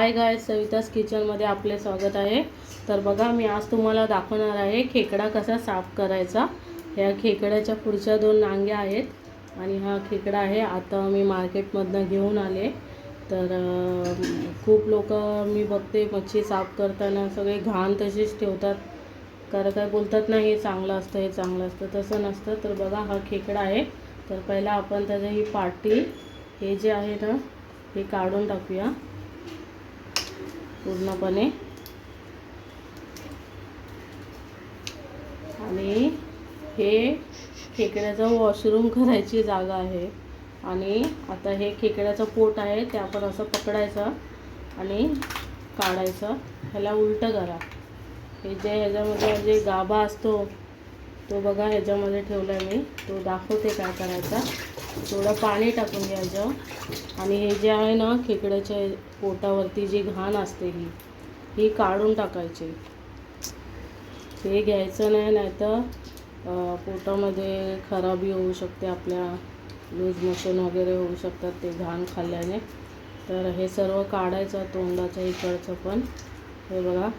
Hi guys, सवितास किचनमध्ये आपले स्वागत आहे। तर बघा, मी आज तुम्हाला दाखवणार आहे खेकडा कसा साफ करायचा। ह्या खेकड्याच्या पुढच्या दोन नांग्या आहेत आणि हा खेकडा आहे। आता मी मार्केटमधून घेऊन आले। तर खूप लोक मी बघते मच्छी साफ करताना सगळे घाण तशीच ठेवतात, कारण काय बोलतात ना हे चांगलं असतं, हे चांगलं असतं। तसं नसतं। तर बघा, हा खेकडा आहे। तर पहिला आपण त्याची ही पाटी, हे जे आहे ना, हे काढून टाकूया पूर्णपणे। आणि हे खेकड्याचं वॉशरूम करायची जागा आहे। आणि आता हे खेकड्याचं पोट आहे, ते आपण असं पकडायचं आणि काढायचं। ह्याला उलटं करा। हे जे ह्याच्यामध्ये जे गाभा असतो तो बघा ह्याच्यामध्ये ठेवला आहे मी, तो दाखवते काय करायचा। थोडं पाणी टाकून घ्यायचं आणि हे जे आहे ना खेकड्याच्या पोटावरती जी घाण असते ही काढून टाकायची। हे घ्यायचं नाही, नाहीतर पोटामध्ये खराबी होऊ शकते, आपल्या लूज मोशन वगैरे होऊ शकतात ते घाण खाल्ल्याने। तर हे सर्व काढायचं, तोंडाच्या इकडचं पण। हे बघा,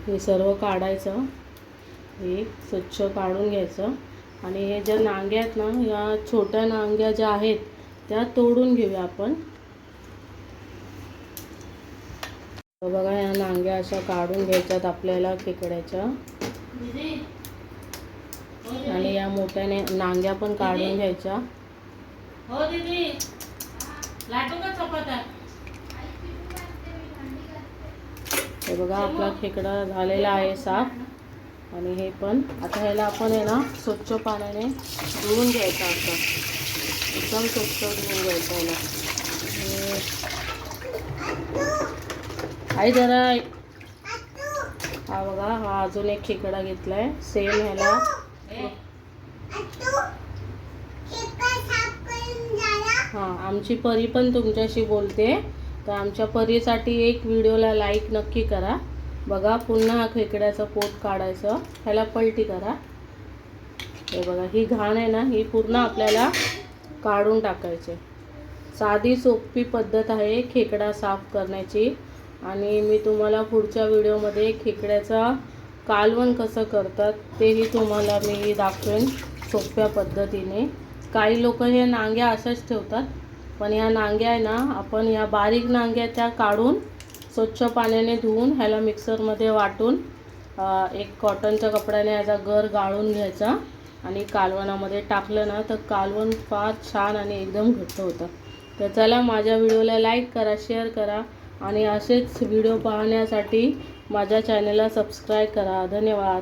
हे सर्व काढायचं, हे स्वच्छ काढून घ्यायचं। आणि हे ज्या नांग्या आहेत ना, या छोट्या नांग्या ज्या आहेत त्या तोडून घेऊया आपण। बघा, या नांग्या अशा काढून घ्यायच्यात आपल्याला खेकड्याच्या, आणि या मोठ्याने नांग्या पण काढून घ्यायच्या। हो दीदी, लाटू का चपात्या? हे बघा, आपला खेकडा झालेला आहे साफ। आणि हे पण आता ह्याला आपण आहे ना स्वच्छ पाण्याने धुवून घ्यायचं, असं एकदम स्वच्छ धुवून घ्यायचं ह्याला। आई जरा, हा बघा, हा अजून एक खेकडा घेतलाय सेम ह्याला। हां, आमची परी पण तुमच्याशी बोलते, तर आमच्या परीसाठी एक व्हिडिओला लाईक नक्की करा। बघा, पुन्हा हा खेकड्याचं पोट काढायचं, ह्याला पलटी करा। हे बघा, ही घाण आहे ना, ही पूर्ण आपल्याला काढून टाकायची। साधी सोपी पद्धत आहे खेकडा साफ करण्याची। आणि मी तुम्हाला पुढच्या व्हिडिओमध्ये खेकड्याचा कालवण कसं करतात तेही तुम्हाला मी दाखवेन सोप्या पद्धतीने। काही लोक हे नांग्या अशाच ठेवतात, पण ह्या नांग्या आहे ना, आपण ह्या बारीक नांग्या त्या काढून स्वच्छ पाण्याने धुवून ह्याला मिक्सरमध्ये वाटून एक कॉटनच्या कपड्याने याचा गर गाळून घ्यायचा आणि कालवणामध्ये टाकलं ना, तर कालवण फार छान आणि एकदम घट्ट होतं। तर चला, माझ्या व्हिडिओला लाईक करा, शेअर करा आणि असेच व्हिडिओ पाहण्यासाठी माझ्या चॅनलला सबस्क्राईब करा। धन्यवाद।